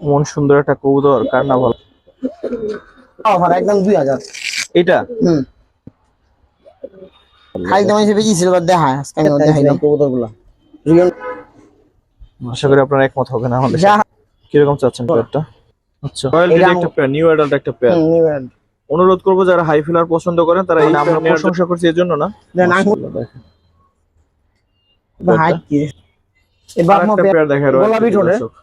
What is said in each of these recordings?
মন সুন্দর একটা কবুতর, কার না ভালো। অফার একদম 2000। এটা খালি দাম হিসেবে কি সিলভার দেখা আজকে আমি দেখাই না কবুতরগুলো। আশা করি আপনারা একমত হবেন আমাদের যা সাথে। কিরকম চাচ্ছেন পেয়ারটা? আচ্ছা, রয়্যাল এটা একটা পেয়ার, নিউ অ্যাডাল্ট একটা পেয়ার। অনুরোধ করবো যারা হাই ফিলার পছন্দ করেন তারা এই আমরা প্রশংসা করছি এর জন্য না। মাশাআল্লাহ, দেখেন হাইট কি আরেকটা পেয়ার দেখেন গোলাপি ঠোঁটে। দর্শক।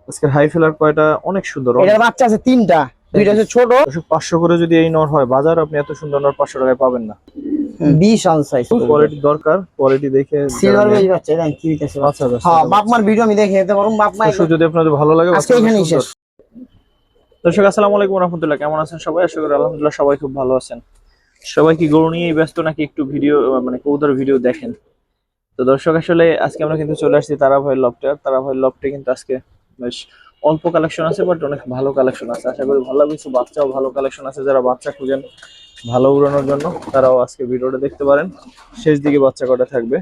আজকের হাই ফিলার কয়টা অনেক সুন্দর। এটার বাচ্চা আছে 3টা, দুইটা আছে ছোট। 500 করে যদি এই নর হয় বাজার, আপনি এত সুন্দর নর 500 টাকায় পাবেন না। বিশাল সাইজ। কোয়ালিটি দরকার, কোয়ালিটি দেখে সিলভার বেজ বাচ্চা এটা কি হইতাছে। আচ্ছা হ্যাঁ, বাপমার ভিডিও আমি দেখে দিতে পারুম। বাপমা যদি আপনাদের ভালো লাগে আজকে এখানেই শেষ। দর্শক আসসালামু আলাইকুম রাহমাতুল্লাহ, কেমন আছেন সবাই? আশা করি আলহামদুলিল্লাহ সবাই খুব ভালো আছেন। সবাই কি গরু নিয়েই ব্যস্ত নাকি একটু ভিডিও মানে কবুতর ভিডিও দেখেন? তো দর্শক আসলে আজকে আমরা কিন্তু চলে আসছি তারা ভাইয়ের লফটে। তারা ভাইয়ের লফটে কিন্তু আজকে বেশ অল্প কালেকশন আছে, বাট অনেক ভালো কালেকশন আছে। আশা করি ভালো লাগবে। কিছু বাচ্চাও ভালো কালেকশন আছে, যারা বাচ্চা খুঁজেন ভালো উড়ানোর জন্য তারাও আজকে ভিডিওটা দেখতে পারেন। শেষ দিকে বাচ্চা কটা থাকবে।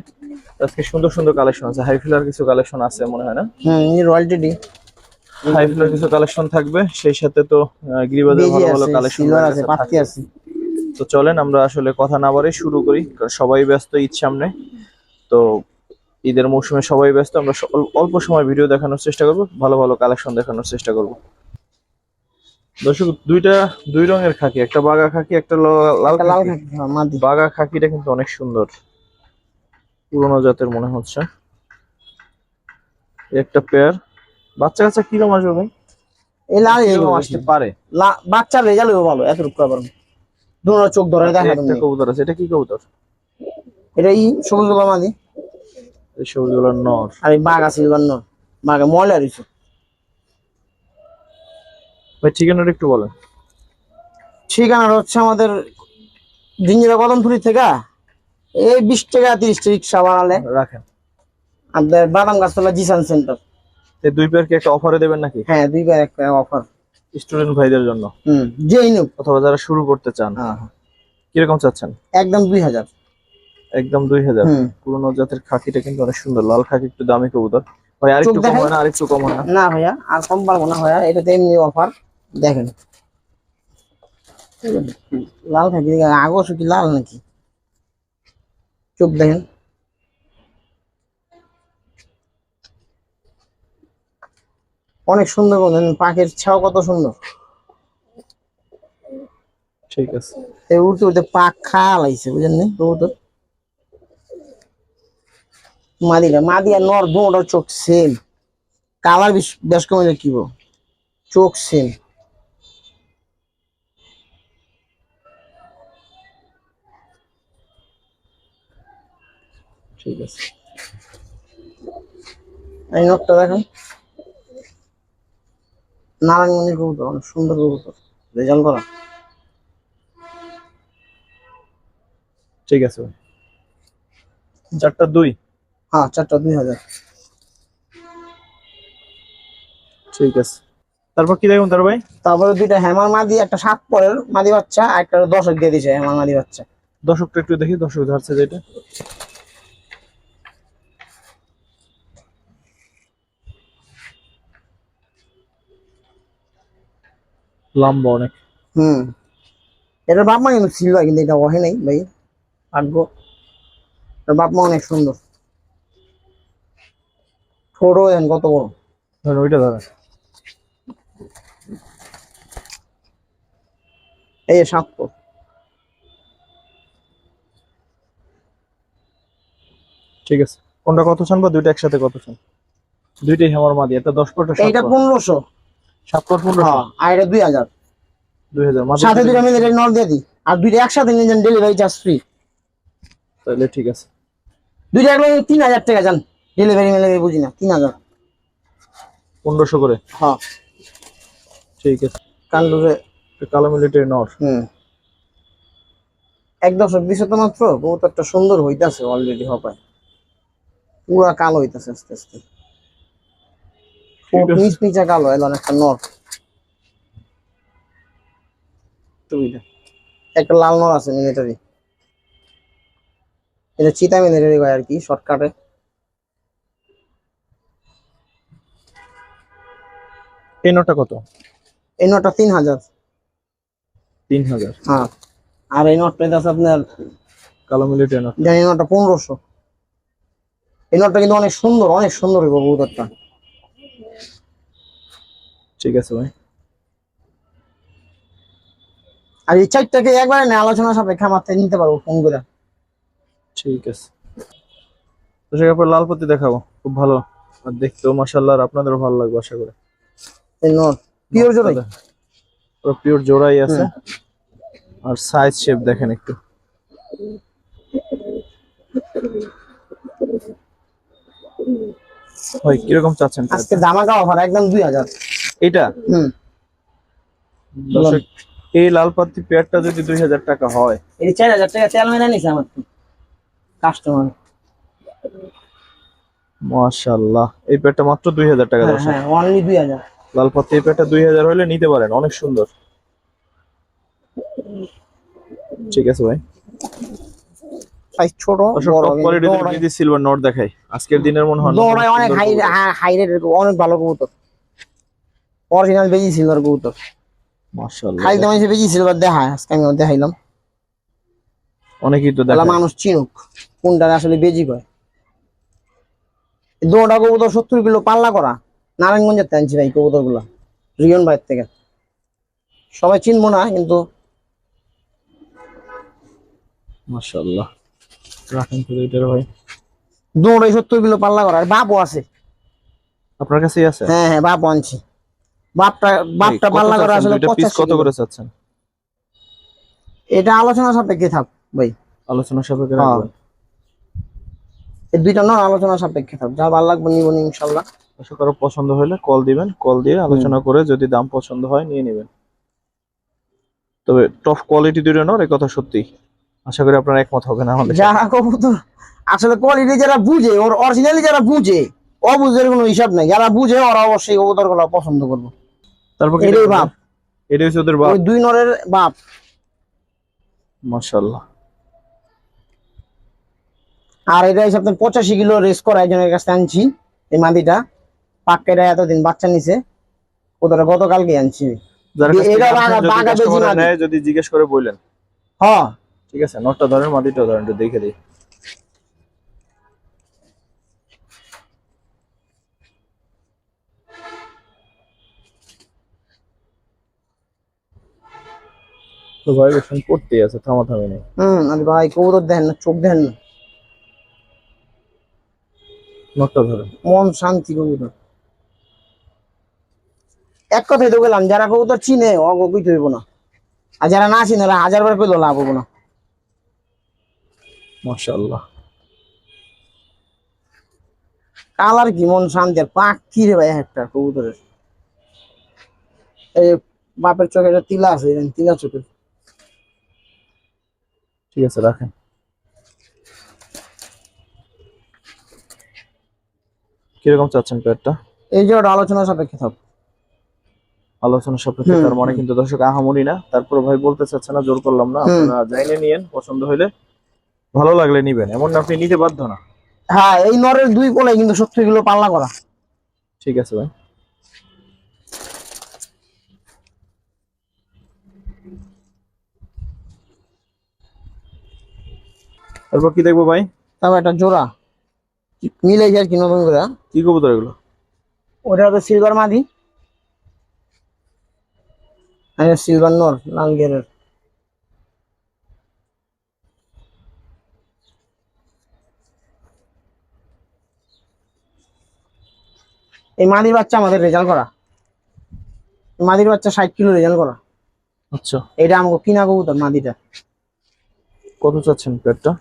আজকে সুন্দর সুন্দর কালেকশন আছে, হাই ফিলার কিছু কালেকশন আছে মনে হয় না? রয়্যালটি হাই ফিলার কিছু কালেকশন থাকবে, সেই সাথে তো গিরিবাজের ভালো ভালো কালেকশন আছে, পাতি আছে। তো চলেন আমরা আসলে কথা না বাড়িয়ে শুরু করি, কারণ সবাই ব্যস্ত ঈদ সামনে। তো ঈদের মৌসুমে সবাই ব্যস্ত, আমরা অল্প সময় ভিডিও দেখানোর চেষ্টা করব, ভালো ভালো কালেকশন দেখানোর চেষ্টা করব। দর্শক দুই রঙের খাকি, একটা বাগা খাকি, একটা লাল খাকি। বাগা খাকিটা কিন্তু অনেক সুন্দর, পুরোনো জাতের মনে হচ্ছে। একটা পেয়ার বাচ্চা কাচ্চা কিরকম আসবে ভাই? এই লাল কিরকম আসতে পারে? বাচ্চার রেজাল্ট ভালো, এতটুকু আবার দুটো চোখ ধরে দেখা। একটা কবুতর আছে, এটা কি কবুতর? এটা সবুজ গোলা মাদি। এই সবুজগুলোর নর। আর এই বাঘ আছে নর, বাঘে ময়লা রয়েছে। ভাই ঠিকানাটা একটু বলেন। ঠিকানাটা হচ্ছে আমাদের জিঞ্জিরা কদমপুরি থেকে এই 20 টাকা 30 টাকা রিক্সা বাড়ালে রাখেন আপনার বাদাম গাছতলা জিসান সেন্টার। এই দুই পেয়ার কি একটা অফারে দেবেন নাকি? হ্যাঁ, 2 পেয়ার একটা অফার স্টুডেন্ট ভাইদের জন্য, যেই নিক অথবা যারা শুরু করতে চান। কিরকম চাচ্ছেন? একদম 2000। একদম 2000। পুরোনো জাতের খাকিটা কিন্তু অনেক সুন্দর, লাল খাকি, একটু দামি কবুতর। ভাই আরেকটু কম হয় না? আরেকটু কম হয় না? না ভাইয়া, আর কম পারবো না ভাইয়া, এটা তো এমনি অফার। দেখেন লাল খাকি, আগস কি লাল নাকি? চোখ দেখেন, অনেক সুন্দর। পাখির ছাও কত সুন্দর। ঠিক আছে, উড়তে উড়তে পাক খায়া লাগছে, বুঝলেন নি কবুতর। মাদি আর নর দুটোর চোখ সেম, কালার বেশ কমে কি চোখ সেম। ঠিক আছে। এই নটটা দেখেন, নারায়ণমণির কবুতর, অনেক সুন্দর কবুতর, রেজাল্ট করা। ঠিক আছে ভাই, 4টা 2। হ্যাঁ, 4টা 2000। ঠিক আছে, তারপর কি দেখুন তার ভাই? তারপরে 2টা হেমার মাদি, একটা 7 পরের মাদি বাচ্চা, আর একটা দশক দিয়ে দিছে হেমার মাদি বাচ্চা। দর্শকটা একটু দেখি, দর্শক ধরছে যেটা। লম্বা অনেক। এটার বাপ মা কিন্তু সিলভার, কিন্তু এটা ওহে নাই ভাই, ভাগ্য। এটার বাপ মা অনেক সুন্দর, ছোটও দেন কত বড়। ধরেন ওইটা ধরেন। এই 7 পর। ঠিক আছে, কোনটা কত চান বা দুইটা একসাথে কত চান? দুইটাই হেমার মাদি, একটা 10 পর, এইটা 1500। 7 পর 1500। আর এটা 2000। 2000 মাত্র। সাথে 2টা মিলে নর দিয়ে দিই, আর 2টা একসাথে নিয়ে যান, ডেলিভারি চার্জ ফ্রি। তাহলে ঠিক আছে, 2টা একবার 3000 টাকা যান, ডেলিভারি মেলে বুঝি না, 3000। 1500 করে। হ্যাঁ, ঠিক আছে। কান্ডুরে কালো মিলিটারি নর। 1.20 তো মাত্র। কবুতরটা সুন্দর হইতাছে অলরেডি, হপায় পুরা কালো হইতাছে আস্তে আস্তে। নিচা কালো এলাম একটা নর। একটা লাল নর আছে মিলিটারি, এটা চিতা মিলিটারি হয় আর কি, শর্টকাটে। এই নটটা কত? এই নটটা 3000। 3000। হ্যাঁ, আর এই নটটা আছে আপনার কালো মিলিটারি নট। এই নটটা 1500। এই নটটা কিন্তু অনেক সুন্দর এই কবুতরটা। ঠিক আছে ভাই। আর এই চারটাকে একবারে না আলোচনা সাপেক্ষে আমার থেকে নিতে পারবো ফোন করে। ঠিক আছে, তো সেক্ষেত্রে লাল পতি দেখাবো, খুব ভালো আর দেখতেও মাশাআল্লাহ, আর আপনাদেরও ভালো লাগবে আশা করি। এই নট পিওর জোড়াই। পুরো পিওর জোড়াই আছে। হুম। আর সাইজ শেপ দেখেন একটু। ভাই কিরকম চাচ্ছেন আজকে ধামাকা অফার একদম 2000। এটা? হুম। দর্শক, এই লাল পাতি পেয়ারটা যদি 2000 টাকা হয়, এই 4000 টাকা তেল মেরে নিছে আমার কাস্টমার। মাশাআল্লাহ, এই পেয়ারটা মাত্র 2000 টাকা হ্যাঁ দর্শক। হ্যাঁ, অনলি 2000। লাল পাতি এই পেয়ারটা 2000 হলে নিতে পারেন, অনেক সুন্দর। ঠিক আছে ভাই। সাইজ ছোট দর্শক, বড় টপ কিন্তু কোয়ালিটির দৌড়ায় বিডি সিলভার নট দেখাই আজকের দিনের মনে হয় দৌড়ায় অনেক হাই রেট, অনেক ভালো কবুতর। অরিজিনাল বেজি সিলভার কবুতর। মাশাআল্লাহ। খাইতে মানুষ বেজি সিলভার দেখায়, আজকে আমি দেখাইলাম। অনেকেই তো তাহলে দেখায়। মানুষ চিনুক কোনটা আসলে বেজি কয়। দৌড়া কবুতর 70 কিলো পাল্লা করা, নারায়ণগঞ্জের টানছি ভাই কবুতর গুলা, রিয়ন ভাইয়ের থেকে। সবাই চিনবো না কিন্তু মাশাআল্লাহ, রাখেন তো এটার ভাই। দৌড়াই 70 কিলো পাল্লা করা। আর বাপও আছে। আপনার কাছেই আছে? হ্যাঁ হ্যাঁ, বাপও আনছি। বাপটা ভাই, কত পাল্লা করা চাচ্ছেন? আসলে দুইটা পিস 85 কত কিলো। করে চাচ্ছেন? এটা আলোচনা সাপেক্ষে থাক ভাই। আলোচনা সাপেক্ষে হ্যাঁ, রাখবেন। এই দুইটা না আলোচনা সাপেক্ষে থাক, যা ভালো লাগবে নিব ইনশাল্লাহ। আশা করি পছন্দ হলে কল দিবেন, কল দিয়ে আলোচনা করে যদি দাম পছন্দ হয় নিয়ে নেবেন। তবে টপ কোয়ালিটি দুটো নর, এই কথা সত্যি। আশা করি আপনারা একমত হবেন আমাদের সাথে। যারা কবুতর আসলে কোয়ালিটি যারা বুঝে, ওর অরিজিনালি যারা বুঝে, অবুঝের কোনো হিসাব নাই। যারা বুঝে ওরা অবশ্যই কবুতর গুলো পছন্দ করবো। তারপর কি এটাই বাপ, এটা হচ্ছে ওদের বাপ। ওই 2 নরের বাপ। মাশাআল্লাহ। আর এটা হিসাব 85 কিলো রেস করা একজনের কাছে আনছি। এই মাদিটা পাক্কাটা এতদিন বাচ্চা নিছে, ওটা গতকালকে আনছি। যার কাছ থেকে এটা আনছেন, যদি বাঘা বেজি কাস্টমার মাদি। নেয়, যদি জিজ্ঞেস করে বললেন। হ্যাঁ, ঠিক আছে, নটটা ধরেন, মাদিটা ধরেন, একটু দেখে দিই। তো ভাই ওখানে পড়তেই আছে, থামাথামি নেই। আরে ভাই কবুতর দেখেন না, চোখ দেখেন না, নটটা ধরেন। মন শান্তি কবুতর। এক কথাই তো গেলাম, যারা কবুতর চিনে অগই হইব না, আর যারা না চিনে ওরা 1000 বার কইলেও লাভ হবো না। মাশাআল্লাহ। কালার কি মন শান্তি। আর পাক কি রে ভাই একটা কবুতরের। এই বাপের চোখে একটা তিলা আছে, এই তিলা চোখে। ঠিক আছে, রাখেন। কিরকম চাচ্ছেন পেয়ারটা? এই যে ওটা আলোচনা সাপেক্ষে থাক। আলোচনা সাপেক্ষে, তার মানে কিন্তু দর্শক আহামরি না। তারপর ভাই বলতে চাচ্ছে না, জোর করলাম না। আপনারা জাইনে নিয়েন, পছন্দ হইলে ভালো লাগলে নিবেন, এমন না আপনি নিতে বাধ্য না। হ্যাঁ, এই নরের 2 কোলে কিন্তু 70 কিলো পাল্লা করা। ঠিক আছে ভাই। তারপর কি দেখবো ভাই? তারপর একটা জোড়া মিলে যায় কি নতুন করে। কি কবুতর এগুলো? ওটা তো সিলভার মাদি, আর সিলভার নর লাল গেরের। এই মাদির বাচ্চা আমাদের রেজাল্ট করা। মাদির বাচ্চা 60 কিলো রেজাল্ট করা। আচ্ছা, এটা আমাকে কিনা কবুতর মাদিটা। কত চাচ্ছেন পেয়ারটা?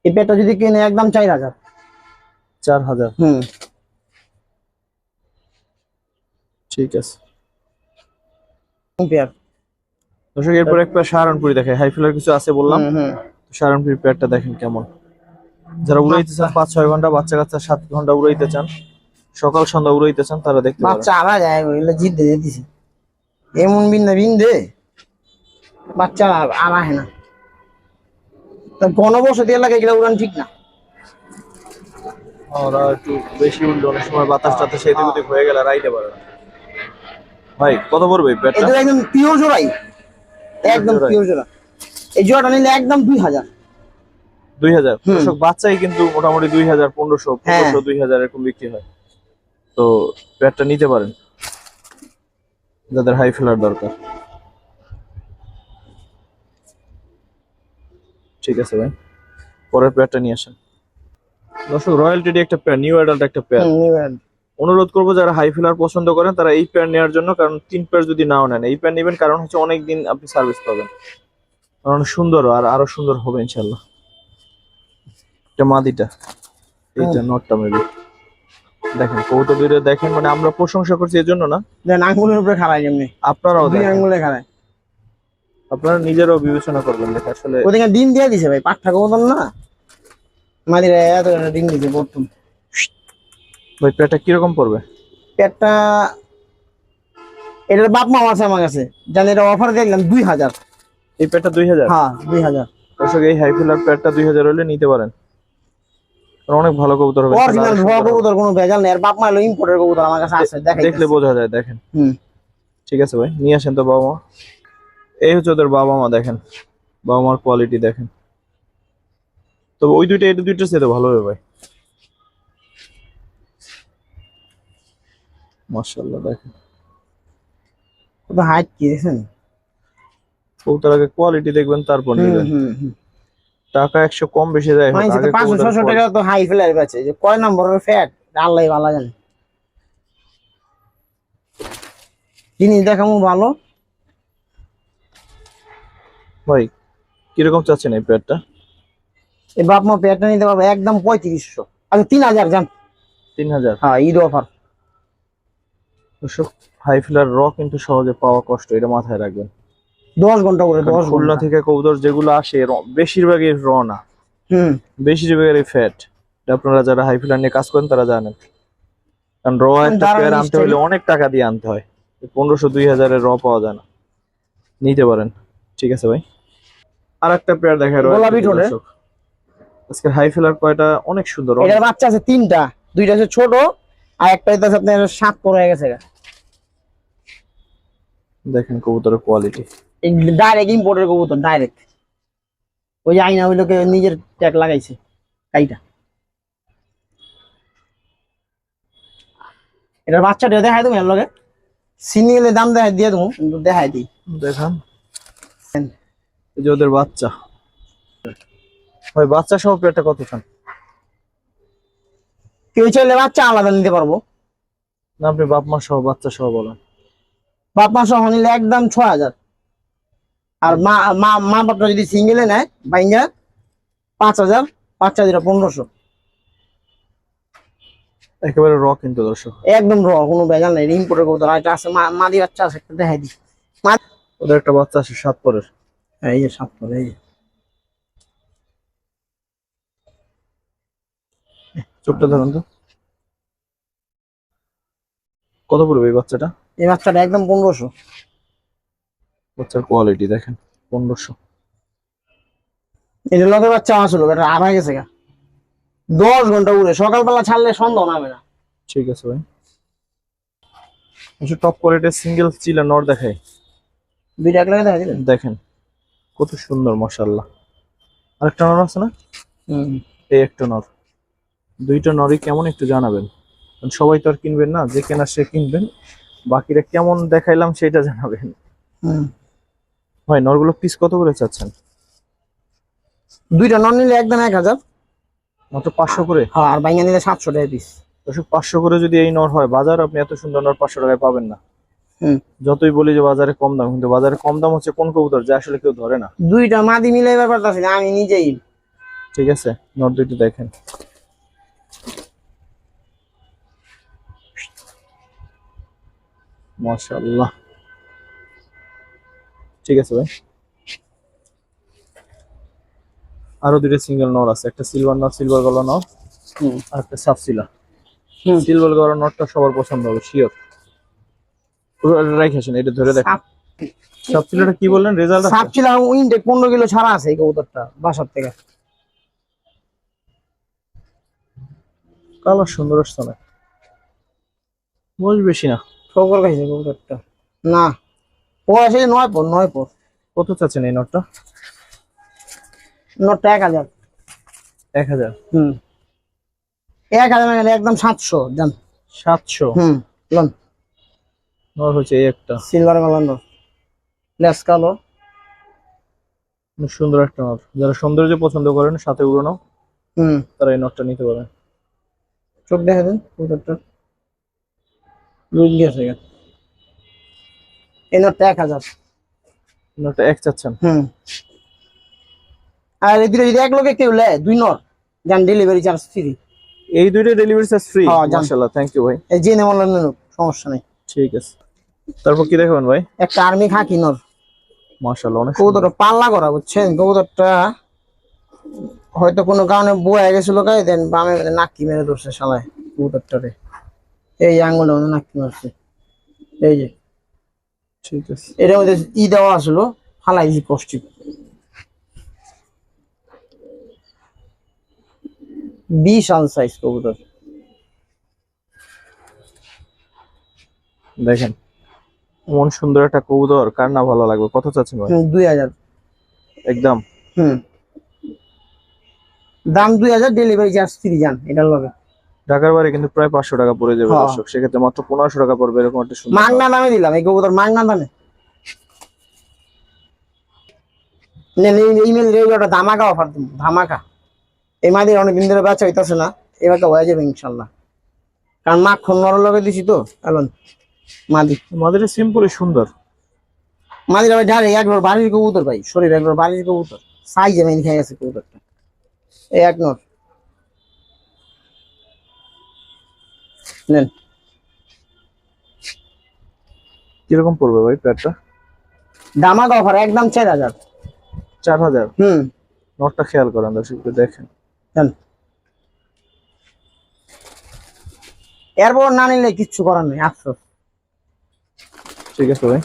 এই পেটটা যদি কিনে একদম 4000। 4000। হুম, ঠিক আছে পেয়ার। দর্শক, এরপর এক পেয়ার সাহারানপুরি দেখে, হাই ফিলার কিছু আছে বললাম। হুম। সাহারানপুরি পেয়ারটা দেখেন কেমন। যারা উড়াইতে চান 5-6 ঘন্টা, বাচ্চা কাচ্চা 7 ঘন্টা উড়াইতে চান, সকাল সন্ধ্যা উড়াইতে চান, তারা দেখতে পারেন। বাচ্চা আলা যায় এগুলো জিদ্দে দিতেছি, এমন বিন্দে বাচ্চা আলা হয় না। ঘনবসতি এলাকায় এগুলো উড়ান ঠিক না। ওরা একটু বেশি উঠলে অনেক সময় বাতাস টাতাস এদিক ওদিক হয়ে গেলে রাইতে পারে না। ভাই কত পড়বে এই পেয়ারটা? এটা একদম পিওর জোড়াই, একদম জোড়ায় পিওর জোড়া। এই জোড়াটা নিলে একদম 2000। 2000? হুম। দর্শক বাচ্চাই কিন্তু মোটামুটি 2000, 1500, হ্যাঁ 2000 এরকম বিক্রি হয়। তো পেয়ারটা নিতে পারেন যাদের হাই ফেলার দরকার। ঠিক আছে ভাই, পরের পেয়ারটা নিয়ে আসেন। দর্শক রয়্যাল টেডি একটা পেয়ার, নিউ অ্যাডাল্ট একটা পেয়ার। হুম নিবেন। অনুরোধ করবো যারা হাই ফিলার পছন্দ করেন তারা এই পেয়ার নেওয়ার জন্য, কারণ 3 পেয়ার যদি নাও নেন এই পেয়ার নেবেন, কারণ হচ্ছে অনেক দিন আপনি সার্ভিস পাবেন, কারণ সুন্দরও আর আরো সুন্দর হবে ইনশাল্লাহ। এটা মাদিটা, এইটা নটটা মেবি। দেখেন কৌটো দুইটা দেখেন, মানে আমরা প্রশংসা করছি এই জন্য না, দেন আঙ্গুলের উপরে খাড়ায় যেমনি, আপনারাও 2 দেখেন, আঙ্গুলে খাড়ায়। আপনারা নিজেরাও বিবেচনা করবেন দেখে আসলে। ওদিকে ডিম দিয়ে দিছে ভাই, পাঠা কবুতর না, মাদিরা এত ডিম দিছে প্রথম। ভাই পেয়ারটা কিরকম পড়বে? পেটটা এটার বাপ মা আছে আমার কাছে, জানি এটা অফার দেখলাম 2000। এই পেয়ারটা 2000? হ্যাঁ 2000। দর্শক এই হাই ফিলার পেয়ারটা 2000 হলে নিতে পারেন, কারণ অনেক ভালো কবুতর হবে ইনশাল্লাহ, অরিজিনাল আরো র সুন্দর হবে। কবুতর, কোনো ভেজাল নেই। আর বাপ মা হলো ইম্পোর্টের কবুতর, আমার কাছে আছে, দেখাই দেখলে বোঝা যায়, দেখেন। হুম। ঠিক আছে ভাই, নিয়ে আসেন তো বাবা মা। এই হচ্ছে ওদের বাবা মা, দেখেন বাবা মার কোয়ালিটি দেখেন। তবে ওই দুইটা এটা দুইটার সাথে ভালো হবে ভাই, মাশাআল্লাহ। দেখেন কত হাইট কি দেখছেন? কবুতর আগে কোয়ালিটি দেখবেন তারপর হুম নেবেন। হুম হুম। টাকা 100 কম বেশি যায় হোক, মাইছে তো আগে 500-600 টাকা quality। তো হাই ফেলার আছে, যে কয় নম্বরের ফ্যাট আল্লাহ ভালো জানে। জিনিস দেখামু ভালো। ভাই কিরকম চাচ্ছেন এই পেয়ারটা? এই বাপ মা পেয়ারটা নিতে পারবে একদম 3500। আচ্ছা 3000 জান। 3000? হ্যাঁ ঈদ অফার। অবশ্য হাই ফিলার র কিন্তু সহজে পাওয়া কষ্ট, এটা মাথায় রাখবেন। 10 ঘন্টা করে, কারণ 10 খুলনা ঘন্টা। থেকে কবুতর যেগুলো আসে বেশিরভাগই র না, হুম। বেশিরভাগই ফ্যাট। আপনারা যারা হাই ফিলার নিয়ে কাজ করেন তারা জানেন, কারণ র একটা পেয়ার দাঁড়ান আনতে স্টাইল। হলে অনেক টাকা দিয়ে আনতে হয়। 1500-2000 র পাওয়া যায় না, নিতে পারেন। ঠিক আছে ভাই, আর একটা পেয়ার দেখায় রয়্যাল গোলাপি টেডি ঠোঁটে। দর্শক। আজকে হাই ফিলার কয়টা অনেক সুন্দর, এটার অনেক। বাচ্চা আছে 3টা, 2টা আছে ছোট, আর একটা আছে আপনার 7 পর হয়ে গেছে। দেখেন কবুতরের কোয়ালিটি। ডাইরেক্ট ইম্পোর্টের কবুতর, ডাইরেক্ট। ওই যে আইনা ওইলোকে নিজের ট্যাগ লাগাইছে কাইটা। এটার বাচ্চাটা দেখাই তুমি এর লগে, সিনিয়লের দাম দেখাই দিয়ে দেবো, কিন্তু দেখাই দিই। দেখান, এই যে ওদের বাচ্চা। ভাই বাচ্চা সহ পেয়ারটা কত চান? কেউ চাইলে বাচ্চা আলাদা নিতে পারবো, না আপনি বাপ মা সহ বাচ্চা সহ বলেন। বাপ মা সহ নিলে একদম 6000। আর মা মা মা বাপটা যদি সিঙ্গেলে নেয় বাইঙ্গা 5000, বাচ্চা যেটা 1500। একেবারে র কিন্তু দর্শক। একদম র, কোনো ভেজাল নেই, ইম্পোর্টের কবুতর। আর এটা আছে মাদি বাচ্চা আছে, একটা দেখাই দিই। ওদের একটা বাচ্চা আছে 7 পরের। এই যে 7 পর, এই যে চোখটা ধরুন তো, কত পড়বে এই বাচ্চাটা? এই বাচ্চাটা একদম 1500। বাচ্চার কোয়ালিটি দেখেন, 1500। এটা লগে বাচ্চা আসলো, এটা আর হয়ে গেছে গা। 10 ঘন্টা উড়ে, সকালবেলা ছাড়লে সন্ধ্যা নামে না। ঠিক আছে ভাই, কিছু টপ কোয়ালিটির সিঙ্গেল চিলা নর দেখাই। 2টা এক লাগে দেখাই দিলেন। দেখেন কত সুন্দর মাশাআল্লাহ। আরেকটা নর আছে না? হুম। এই একটা নর, দুইটা নরই কেমন একটু জানাবেন, কারণ সবাই তো আর কিনবেন না, যে কেনার সে কিনবেন, বাকিরা কেমন দেখাইলাম সেটা জানাবেন। হুম। ভাই নরগুলো পিস কত করে চাচ্ছেন? 2টা নন নিলে একদম 1000। মাত্র 500 করে? হ্যাঁ, আর বাইঙ্গা নিলে 700 টাকা পিস। দর্শক 500 করে যদি এই নর হয়, বাজার আপনি এত সুন্দর নর 500 টাকায় পাবেন না। হুম। যতই বলি যে বাজারে কম দাম, কিন্তু বাজারে কম দাম হচ্ছে কোন কবুতর যে আসলে কেউ ধরে না। 2টা মাদি মিলাই ব্যাপারটা আছে, আমি নিজেই। ঠিক আছে, নর দুইটি দেখেন। মাশাআল্লাহ। ঠিক আছে ভাই, আরো দুইটা সিঙ্গেল নর আছে, একটা সিলভার নর, সিলভার গলা নর, হুম। আর একটা সাবসিলা। হুম। সিলভার গলা নরটা সবার পছন্দ হবে শিওর। রাইখেছেন এটা ধরে দেখেন। সাবসিলাটা কি বললেন রেজাল্ট আছে? সাপ ছিল ইনটেক 15 কিলো ছাড়া আছে এই কবুতরটা বাসার থেকে। কালার সুন্দর আসছে না, বয়স বেশি না। ঠোকর খাইছে কবুতরটা। না ও আসলে 9 পর। কত চাচ্ছেন এই নটটা? নোটটা 1000। 1000? হুম 1000 মানে একদম 700 জান। 700? লোন নর হচ্ছে এই একটা, সিলভার কালার নোট, লেস কালো। খুব সুন্দর একটা নট। যারা সৌন্দর্য পছন্দ করেন সাথে উড়ানো, হুম তারা এই নটটা নিতে পারেন। চোখ দেখা দেন কবুতরটা লুজ গেছে গা। এই নোটটা 1000। নটটা এক চাচ্ছেন? আর এদিকে যদি এক লোকে কেউ লেয় 2 নট জান, ডেলিভারি চার্জ ফ্রি। এই দুইটা ডেলিভারি চার্জ ফ্রি? হ্যাঁ জান, মাশাআল্লাহ, থ্যাংক ইউ ভাই। এই জেনে মনে লোক সমস্যা নেই। ঠিক আছে, তারপর কি দেখাবেন ভাই? একটা আর্মি খাকি নর, মাশাআল্লাহ, অনেক সুন্দর। কবুতরটা পাল্লা করা বুঝছেন। কবুতরটা হয়তো কোনো কারণে বয়ে গেছিল গায়ে, দেন বামে নাকি মেরে ধরছে শালায় কবুতরটারে। এই আঙ্গুলে মনে নাকি মারছে। এই যে ঠিক আছে। এটার মধ্যে দেওয়া আসলো, ফালাইছি কষ্ট। বিশাল সাইজ কবুতর। দেখেন, এমন সুন্দর একটা কবুতর কার না ভালো লাগবে? কত চাচ্ছেন ভাই? 2000 একদম? হুম দাম 2000, ডেলিভারি চার্জ ফ্রি জান এটার লগে। ঢাকার বাইরে কিন্তু প্রায় 500 টাকা পড়ে যাবে হ্যাঁ দর্শক, সেক্ষেত্রে মাত্র 1500 টাকা পড়বে এরকম একটা সুন্দর মাগনা নট। দামে দিলাম এই কবুতর, মাগনা দামে। নেন ইমেল রেগুলারটা ধামাকা অফার দিব, ধামাকা। এই মাদির অনেকদিন ধরে বেচা হইতাছে না, এবার তো হয়ে যাবে ইনশাল্লাহ। কারণ মাখন নরর লগে দিছি তো এখন। মাদি আমাদের সিম্পলি সুন্দর। মাদির ভাই ঢারে একবার বাড়ির কবুতর ভাই, শরীর একবার বাড়ির কবুতর, সাইজে মেন খেয়ে গেছে কবুতরটা। এই এক নর নেন। কিরকম পড়বে ভাই প্যাডটা? ধামাকা অফার একদম 4000। 4000? হুম নটটা খেয়াল করেন দর্শক, একটু দেখেন। নেন। এরপর না নিলে কিচ্ছু করার নেই, আফসোস। ঠিক আছে ভাই।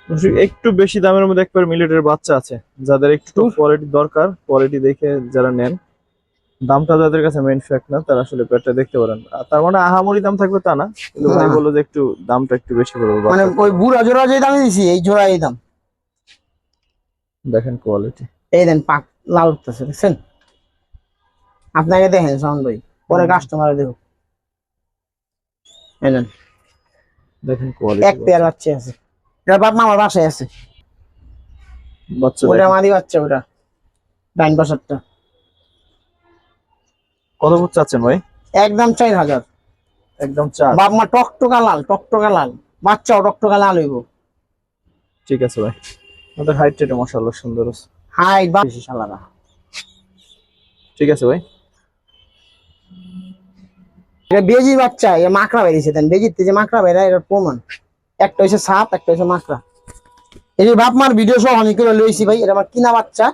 দর্শক, একটু বেশি দামের মধ্যে একবার মিলেটের বাচ্চা আছে, যাদের একটু কোয়ালিটি দরকার, কোয়ালিটি দেখে যারা নেন। দামটা যাদের কাছে মেইন ফ্যাক্ট না, তারা আসলে প্যাডটা দেখতে পারেন। আর তার মানে আহামরি দাম থাকবে তা না, কিন্তু ভাই না বললো যে একটু দামটা একটু বেশি পড়বে মানে বাচ্চা। ওই বুড়া জোড়া যে দামে দিছি, এই জোড়া এই দাম। দেখেন কোয়ালিটি। এই দেন পাক লাল উঠতেছে দেখছেন। আপনাকে দেখেন সাউন্ড ভাই, পরে কাস্টমারে দেখো। এই নেন, দেখেন এক কোয়ালিটি পেয়ার বাচ্চা আছে। এটা বাপ মা আমার বাসায় আছে। বাচ্চা ওটা দেখেন। মাদি বাচ্চা, ওটা ডাইন পাশারটা। কত ফুট চাচ্ছেন ভাই? একদম 4000। একদম 4? বাপ মা টকটকা লাল, টকটকা লাল, বাচ্চাও টকটকা লাল হইব। ঠিক আছে ভাই, আমাদের হাইট রেটে মাশাআল্লাহ সুন্দর আছে। হাই বেশি শালারা। ঠিক আছে ভাই। এটা বেজি বাচ্চা, এ মাকড়া বেরিয়েছে, দেন বেজিতে যে মাকড়া বেরা এটার প্রমাণ। একটা হইছে সাপ, একটা হইছে মাকড়া। এই যে বাপ মার ভিডিও সহ আমি করে লইছি ভাই, এটা আমার কিনা বাচ্চা।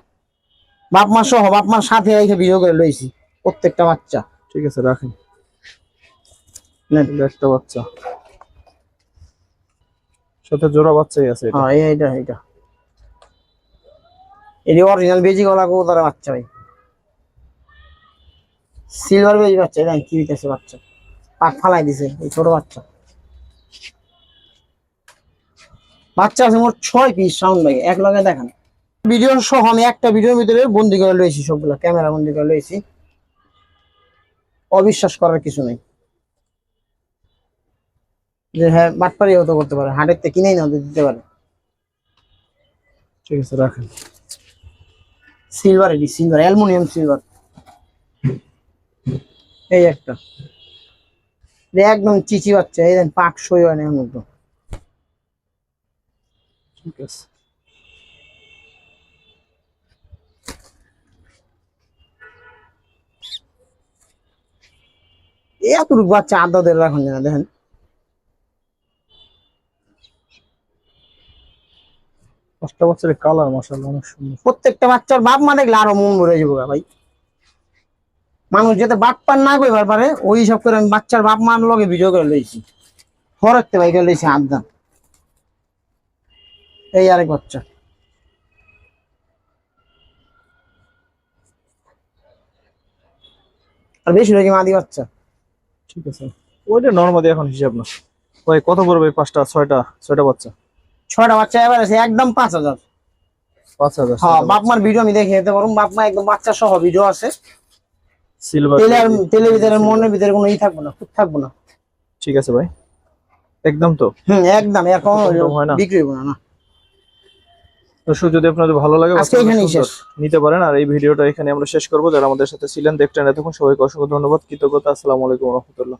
বাপ মা সহ, বাপ মার সাথে রেখে ভিডিও করে লইছি প্রত্যেকটা বাচ্চা। ঠিক আছে, রাখেন। নেন। এটা একটা বাচ্চা, সাথে জোড়া বাচ্চাই আছে এটা। হ্যাঁ এইটা এইটা এটি অরিজিনাল বেজি গলা কবুতরের বাচ্চা ভাই, সিলভার বেজি বাচ্চা। এটা কি হইতেছে বাচ্চা, পাক ফালাই দিছে এই ছোট বাচ্চা। বাচ্চা আছে মোট 6 পিস সাউন্ড ভাই, এক লগে দেখান। ভিডিও সহ আমি একটা ভিডিওর ভিতরে বন্দি করে লইছি, সবগুলা ক্যামেরা বন্দি করে লইছি। অবিশ্বাস করার কিছু নেই যে হ্যাঁ বাটপারি হতো করতে পারে, হাটের থেকে কিনেই না দিতে পারে। ঠিক আছে, রাখেন। সিলভার, এটি সিলভার, অ্যালুমিনিয়াম সিলভার। এই একটা, এটা একদম চিচি বাচ্চা, এই দেন পাক সই হয় না এর মধ্যে। ঠিক আছে। এতটুকু বাচ্চা আদাদের রাখুন না, দেখেন। পাঁচটা বাচ্চার কালার মাশাআল্লাহ অনেক সুন্দর। প্রত্যেকটা বাচ্চার বাপ মা দেখলে আরো মন ভরে যাবো ভাই। মানুষ যাতে বাপ পান না কইবার পারে ওই হিসাব করে আমি বাচ্চার বাপ মার লগে ভিডিও করে লইছি। ফরকতে ভাই করে লইছি আদা। এই আরেক বাচ্চা, আর বেশি রয়েছে মাদি বাচ্চা। ঠিক আছে, ওইটা নর্মালি এখন হিসাব না। ভাই কত পড়বে এই পাঁচটা? ছয়টা বাচ্চা? 6টা বাচ্চা এবার আছে একদম 5,000। 5,000? হ্যাঁ, বাপ মার ভিডিও আমি দেখে দিতে পারবো, বাপ মা একদম বাচ্চা সহ ভিডিও আছে। সিলভার তেলের ভিতরে মনের ভিতরে কোনো থাকবো না, খুব থাকবো না। ঠিক আছে ভাই, একদম তো? একদম, এখন কম হয় না? বিক্রি হবো না। দর্শক যদি আপনাদের ভালো লাগে আজকে বাচ্চাগুলো এখানেই সুন্দর, শেষ। নিতে পারেন। আর এই ভিডিওটা এখানে আমরা শেষ করবো। যারা আমাদের সাথে ছিলেন, দেখতেন, এতক্ষণ সবাইকে অসংখ্য ধন্যবাদ, কৃতজ্ঞতা। আসসালামু আলাইকুম রহমতুল্লাহ।